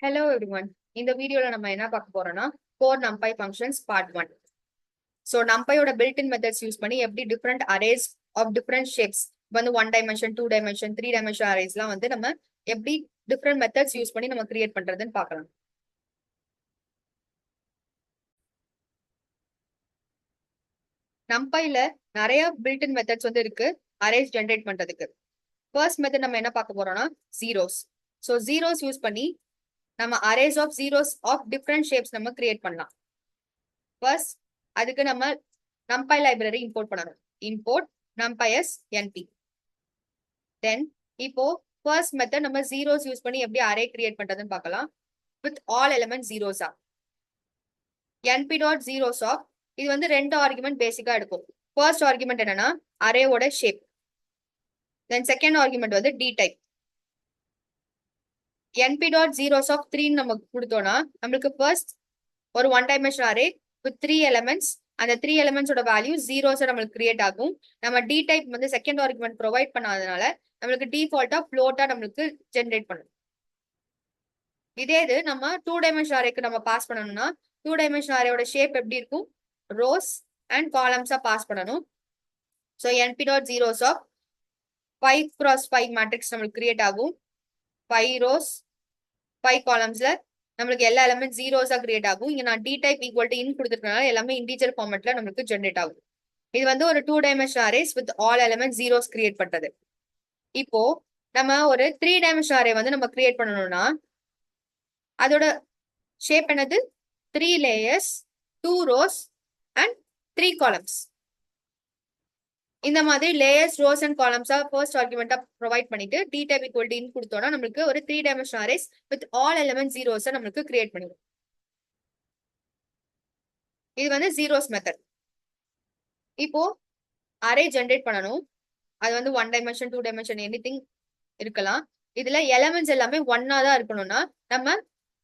Hello everyone. இந்த வீடியோல நம்ம என்ன பார்க்க போறோம்னா core numpy functions part 1. So numpy ஓட built-in methods யூஸ் பண்ணி எப்படி different arrays of different shapes வந்து 1 dimension, 2 dimension, 3 dimension arraysலாம் வந்து நம்ம எப்படி different methods யூஸ் பண்ணி நம்ம கிரியேட் பண்றதுன்னு பார்க்கலாம். numpyல நிறைய built-in methods வந்து இருக்கு arrays generate பண்றதுக்கு. First method நம்ம என்ன பார்க்க போறோம்னா zeros. So zeros யூஸ் பண்ணி நம்ம arrays of zeros of different shapes நம்ம கிரியேட் பண்ணலாம். First அதுக்கு நம்ம numpy library import பண்ணணும். Import numpy as np. Then இப்போ first method நம்ம zeros யூஸ் பண்ணி எப்படி array கிரியேட் பண்றதுன்னு பார்க்கலாம். With all elements zeros are. np.zeros of இது வந்து ரெண்டு ஆர்குமெண்ட் பேசிக்கா எடுக்கும். First ஆர்குமெண்ட் என்னன்னா array ஓட shape. Then second ஆர்குமெண்ட் வந்து d type. np.zeros of 3 நம்ம கொடுத்தோம்னா நம்மளுக்கு first ஒரு 1 dimension array with 3 elements அந்த 3 elements ஓட வேல்யூ zeros நம்மளுக்கு கிரியேட் ஆகும். நம்ம d type வந்து செகண்ட் ஆர்குமெண்ட் ப்ரொவைட் பண்ணாதனால நம்மளுக்கு டிஃபால்ட்டா ஃப்ளோட்டா நம்மளுக்கு ஜெனரேட் பண்ணும். இதே இது நம்ம 2 dimension arrayக்கு நம்ம பாஸ் பண்ணணும்னா 2 dimension arrayயோட ஷேப் எப்படி இருக்கும்? rows and columns-ஆ பாஸ் பண்ணணும். So np.zeros of 5 cross 5 matrix நம்மளுக்கு கிரியேட் ஆகும். 5 rows 5 columns-ல நம்மளுக்கு எல்லா எலிமெண்ட் ஜீரோஸா கிரியேட் ஆகும். இங்க நான் d type equal to int கொடுத்துருக்கனால எல்லாமே இன்டீஜர் ஃபார்மேட்ல நம்மளுக்கு ஜென்ரேட் ஆகும். இது வந்து ஒரு 2 dimension arrays with all element zeros create பண்றது. இப்போ நம்ம ஒரு 3 dimension அரே வந்து நம்ம கிரியேட் பண்ணணும்னா அதோட ஷேப் என்னது? 3 layers 2 rows and 3 columns. இந்த மாதிரி லேயர்ஸ் ரோஸ் அண்ட் காலம்ஸா ஃபர்ஸ்ட் ஆர்குமெண்டா ப்ரொவைட் பண்ணிட்டு d type equal to int கொடுத்தோம்னா நம்மளுக்கு ஒரு 3 dimension arrays with all element zeros நம்மளுக்கு கிரியேட் பண்ணிடும். இது வந்து ஜீரோஸ் மெத்தட். இப்போ அரே ஜென்ரேட் பண்ணணும். அது வந்து 1 dimension 2 dimension எனிதிங் இருக்கலாம். இதுல எலிமெண்ட்ஸ் எல்லாமே ஒன்னா தான் இருக்கணும்னா நம்ம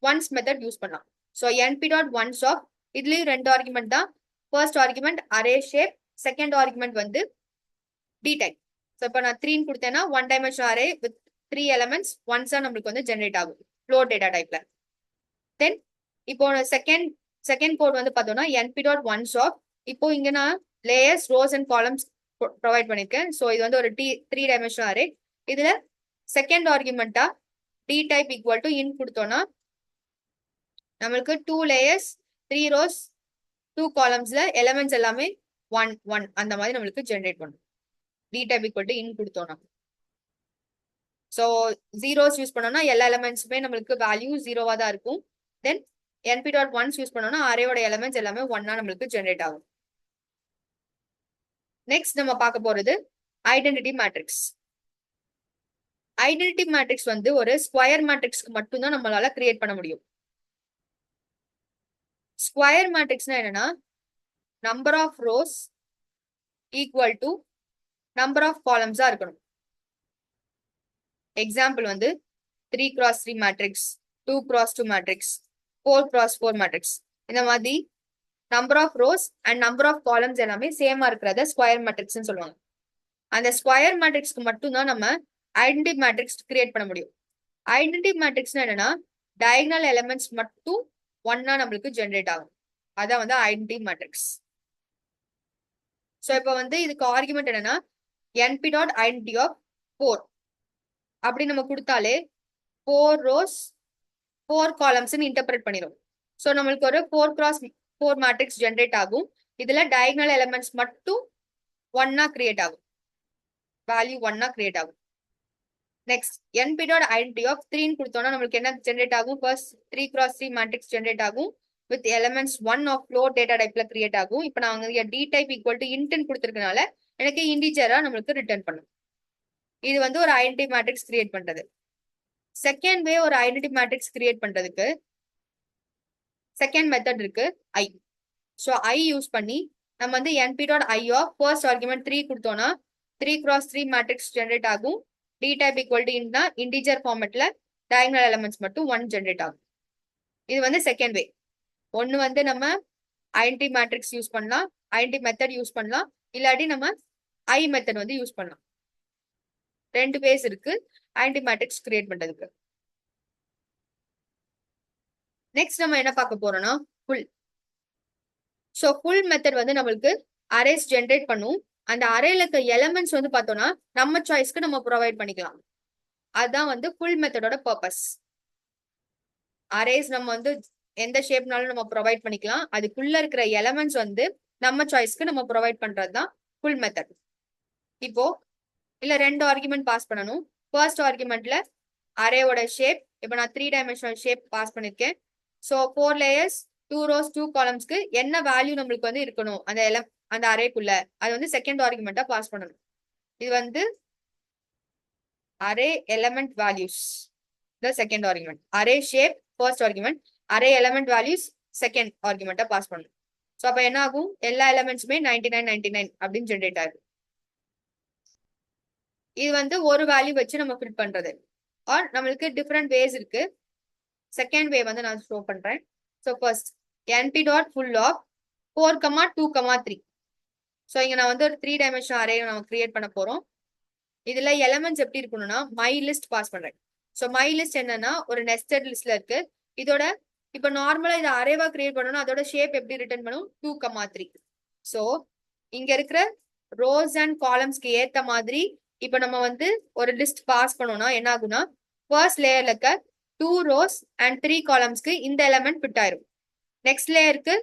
ஒன்ஸ் மெத்தட் யூஸ் பண்ணலாம். ஸோ np.ones of இதுலயும் ரெண்டு ஆர்குமெண்ட் தான். First argument array shape, second argument வந்து டி டைப். ஸோ இப்போ நான் 3 கொடுத்தேன்னா 1 dimension அரே வித் 3 எலிமெண்ட்ஸ் ஒன்ஸா நம்மளுக்கு வந்து ஜென்ரேட் ஆகும் ஃப்ளோட் டேட்டா டைப்ல. தென் இப்போ செகண்ட் கோட் வந்து பார்த்தோம்னா np.ones of இப்போ இங்க நான் layers rows and columns provide பண்ணிருக்கேன். ஸோ இது வந்து ஒரு 3 dimension அரே. இதுல செகண்ட் ஆர்குமெண்டா d type equal to int கொடுத்தோம்னா நம்மளுக்கு 2 layers 3 rows 2 columnsல எலிமெண்ட்ஸ் எல்லாமே 1 1 அந்த மாதிரி நம்மளுக்கு ஜென்ரேட் பண்ணும். D type equal to int கொடுத்தோம்னா ஸோ ஜீரோஸ் யூஸ் பண்ணோம்னா எல்லா எலிமெண்ட்ஸுமே நம்மளுக்கு வேல்யூ ஜீரோவா தான் இருக்கும். தென் np.ones யூஸ் பண்ணோம்னா அரேயோட எலிமெண்ட்ஸ் எல்லாமே ஒன்னா நம்மளுக்கு ஜென்ரேட் ஆகும். நெக்ஸ்ட் நம்ம பார்க்க போறது ஐடென்டிட்டி மேட்ரிக்ஸ். ஐடென்டிட்டி மேட்ரிக்ஸ் வந்து ஒரு ஸ்கொயர் மேட்ரிக்ஸ்க்கு மட்டும்தான் நம்மளால கிரியேட் பண்ண முடியும். ஸ்கொயர் மேட்ரிக்ஸ்னா என்னன்னா number of rows equal to number of காலம்ஸா இருக்கணும். எக்ஸாம்பிள் வந்து 3 cross 3 matrix, 2 cross 2 matrix, 4 cross 4 matrix. இந்த மாதிரி number of rows and number of columns எல்லாமே சேமா இருக்கிறத ஸ்கொயர் மேட்ரிக்ஸ்னு சொல்லுவாங்க. அந்த ஸ்கொயர் மேட்ரிக்ஸ்க்கு மட்டும்தான் நம்ம ஐடென்டிட்டி மேட்ரிக்ஸ் கிரியேட் பண்ண முடியும். ஐடென்டிட்டி மேட்ரிக்ஸ்னா என்னன்னா டயகனல் எலிமெண்ட்ஸ் மட்டும் ஒன்னா நம்மளுக்கு ஜென்ரேட் ஆகும். அதான் வந்து ஐடென்டிட்டி மேட்ரிக்ஸ். ஸோ இப்போ வந்து இதுக்கு ஆர்குமெண்ட் என்னன்னா np.identity of 4 அப்படி நம்ம கொடுத்தாலே 4 rows 4 columns இன்டர்பிரட் பண்ணிடும். ஸோ நம்மளுக்கு ஒரு 4 cross 4 மேட்ரிக்ஸ் ஜென்ரேட் ஆகும். இதுல டயகனல் எலிமெண்ட்ஸ் மட்டும் ஒன்னா கிரியேட் ஆகும், வேல்யூ ஒன்னா கிரியேட் ஆகும். நெக்ஸ்ட் np.identity of 3 கொடுத்தோம்னா நம்மளுக்கு என்ன ஜென்ரேட் ஆகும்? ஃபர்ஸ்ட் 3 cross 3 மேட்ரிக்ஸ் ஜென்ரேட் ஆகும் with elements 1 of float data டைப்ல கிரியேட் ஆகும். இப்போ நான் அங்க d type equal to int கொடுத்துருக்கனால எனக்கு இண்டிஜரா நம்மளுக்கு ரிட்டர்ன் பண்ணும். இது வந்து ஒரு ஐடென்டிட்டி மேட்ரிக்ஸ் கிரியேட் பண்றது. செகண்ட் வே ஒரு ஐடென்டிட்டி மேட்ரிக்ஸ் கிரியேட் பண்றதுக்கு செகண்ட் மெத்தட் இருக்கு ஐ. ஸோ ஐ யூஸ் பண்ணி நம்ம வந்து np.i of ஃபர்ஸ்ட் ஆர்குமெண்ட் 3 கொடுத்தோம்னா 3 cross 3 மேட்ரிக்ஸ் ஜென்ரேட் ஆகும். டி டைப் ஈக்குவல் டு இன்ட்னா இன்டிஜர் ஃபார்மேட்ல டயகனல் எலிமெண்ட்ஸ் மட்டும் 1 ஜென்ரேட் ஆகும். இது வந்து செகண்ட் வே. ஒன்னு வந்து நம்ம ஐடென்டிட்டி மேட்ரிக்ஸ் யூஸ் பண்ணலாம், ஐடென்டிட்டி மெத்தட் யூஸ் பண்ணலாம், இல்லாட்டி நம்ம ஐ மெத்தட் வந்து யூஸ் பண்ணலாம். ரெண்டு வேஸ் இருக்கு ஐடென்டிட்டி மேட்ரிக்ஸ் கிரியேட் பண்றதுக்கு. நெக்ஸ்ட் நம்ம என்ன பார்க்க போறோம்னா ஃபுல். ஸோ ஃபுல் மெத்தட் வந்து நம்மளுக்கு அரேஸ் ஜென்ரேட் பண்ணும். அந்த அரேல இருக்க எலமெண்ட்ஸ் வந்து பார்த்தோம்னா நம்ம சாய்ஸ்க்கு நம்ம ப்ரொவைட் பண்ணிக்கலாம். அதுதான் வந்து ஃபுல் மெத்தடோட பர்பஸ். அரேஸ் நம்ம வந்து எந்த ஷேப்னாலும் நம்ம ப்ரொவைட் பண்ணிக்கலாம். அதுக்குள்ள இருக்கிற எலமெண்ட்ஸ் வந்து நம்ம சாய்ஸ்க்கு நம்ம ப்ரொவைட் பண்றது தான் ஃபுல் மெத்தட். இப்போ இல்ல 2 ஆர்குமெண்ட் பாஸ் பண்ணணும். ஃபர்ஸ்ட் ஆர்குமெண்ட்ல அரேவோட ஷேப், இப்போ நான் 3 டைமென்ஷனல் ஷேப் பாஸ் பண்ணிருக்கேன். ஸோ 4 லேயர்ஸ் 2 rows 2 காலம்ஸ்க்கு என்ன வேல்யூ நம்மளுக்கு வந்து இருக்கணும் அந்த அரேக்குள்ள, அது வந்து செகண்ட் ஆர்குமெண்டா பாஸ் பண்ணணும். இது வந்து array element values the second argument. Array shape first argument, array element values second ஆர்குமெண்டா பாஸ் பண்ணணும். ஸோ அப்போ என்ன ஆகும், எல்லா எலமெண்ட்ஸுமே 99 99 அப்படின்னு ஜென்ரேட் ஆகுது. இது வந்து ஒரு வேல்யூ வச்சு நம்ம ஃபில் பண்றது. ஆர் நம்மளுக்கு டிஃப்ரெண்ட் வேஸ் இருக்கு. செகண்ட் வே வந்து நான் ஷோ பண்றேன். So first np dot full of 4,2,3. So இங்க நான் வந்து ஒரு 3 டைமென்ஷன் அரே நம்ம கிரியேட் பண்ண போறோம். இதுல எலமெண்ட்ஸ் எப்படி இருக்கணும்னா மை லிஸ்ட் பாஸ் பண்றேன். ஸோ மை லிஸ்ட் என்னன்னா ஒரு நெஸ்டட் லிஸ்ட்ல இருக்கு. இதோட இப்போ நார்மலா இதை அரேவா கிரியேட் பண்ணணும், அதோட ஷேப் எப்படி ரிட்டர்ன் பண்ணும் 2,3. ஸோ இங்க இருக்கிற ரோஸ் அண்ட் காலம்ஸ்க்கு ஏத்த மாதிரி இப்போ நம்ம வந்து ஒரு லிஸ்ட் பாஸ் பண்ணோம்னா என்ன ஆகும்னா ஃபர்ஸ்ட் லேயர்ல இருக்க 2 rows and 3 columnsக்கு இந்த எலமெண்ட் ஃபிட் ஆயிரும். நெக்ஸ்ட் லேயருக்கு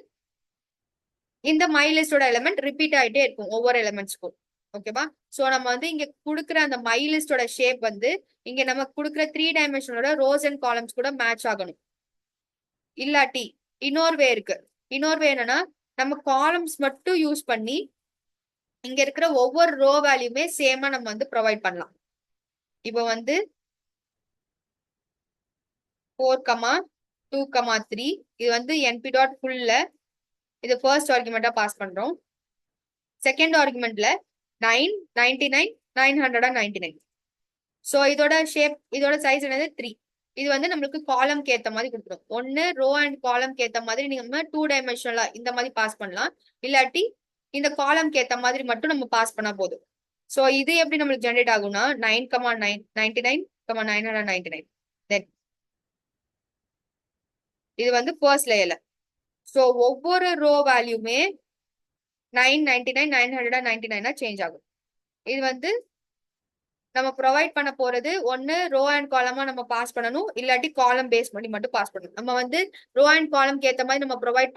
இந்த மை லிஸ்டோட எலமெண்ட் ரிப்பீட் ஆயிட்டே இருக்கும் ஒவ்வொரு எலமெண்ட்ஸ்க்கும். ஓகேவா? ஸோ நம்ம வந்து இங்க கொடுக்குற அந்த மை லிஸ்டோட ஷேப் வந்து இங்க நம்ம கொடுக்குற 3 டைமென்ஷனோட ரோஸ் அண்ட் காலம்ஸ் கூட மேட்ச் ஆகணும். இல்லாட்டி இன்னொரு வே இருக்கு. இன்னொரு வே என்னன்னா நம்ம காலம்ஸ் மட்டும் யூஸ் பண்ணி இங்க இருக்கிற ஒவ்வொரு ரோ வேல்யூமே சேமா நம்ம வந்து ப்ரொவைட் பண்ணலாம். இப்போ வந்து 4,2,3 இது வந்து np டாட் ஃபுல்ல இது ஃபர்ஸ்ட் ஆர்குமெண்டா பாஸ் பண்றோம். செகண்ட் ஆர்குமெண்ட்ல 9 99 999. ஸோ இதோட ஷேப், இதோட சைஸ் என்னது 3. இது வந்து நம்மளுக்கு காலம்க்கு ஏத்த மாதிரி கொடுத்துரும். ஒன்னு ரோ அண்ட் காலம்க்கு ஏத்த மாதிரி நீங்க 2 டைமென்ஷனலா இந்த மாதிரி பாஸ் பண்ணலாம். இல்லாட்டி இந்த காலம்க்கு ஏத்த மாதிரி மட்டும் நம்ம பாஸ் பண்ணா போதும். ஸோ இது எப்படி நம்மளுக்கு ஜென்ரேட் ஆகும்னா 9,99,999. தென் இது வந்து ஃபர்ஸ்ட் லேயர்ல. ஸோ ஒவ்வொரு ரோ வேல்யூமே 999 999 சேஞ்ச் ஆகும். இது வந்து நம்ம ப்ரொவைட் பண்ண போறது ஒன்னு ரோ அண்ட் காலமா நம்ம பாஸ் பண்ணணும், இல்லாட்டி காலம் பேஸ் பண்ணி மட்டும் பாஸ் பண்ணணும். நம்ம வந்து ரோ அண்ட் காலம்க்கு ஏத்த மாதிரி நம்ம ப்ரொவைட்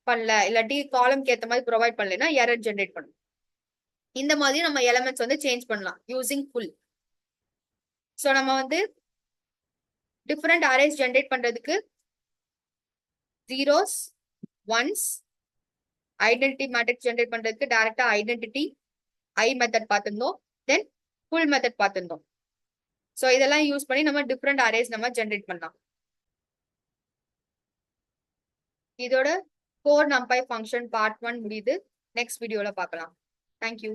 பண்ணல இல்லாட்டி காலம்க்கு ஏத்த மாதிரி ப்ரொவைட் பண்ணலன்னா எரர் ஜென்ரேட் பண்ணும். இந்த மாதிரி நம்ம எலமெண்ட்ஸ் வந்து சேஞ்ச் பண்ணலாம் யூசிங் ஃபுல். ஸோ நம்ம வந்து டிஃப்ரெண்ட் அரேஸ் ஜென்ரேட் பண்றதுக்கு zeros once identity matrix generate பண்றதுக்கு டைரக்டா ஐடென்டிட்டி ஐ மெத்தட் பார்த்திருந்தோம். தென் ஃபுல் மெத்தட் பார்த்திருந்தோம். ஸோ இதெல்லாம் யூஸ் பண்ணி நம்ம டிஃப்ரெண்ட் அரேஸ் நம்ம ஜென்ரேட் பண்ணலாம். இதோட 4 numpy ஃபங்க்ஷன் பார்ட் 1 முடியுது. நெக்ஸ்ட் வீடியோல பார்க்கலாம். தேங்க்யூ.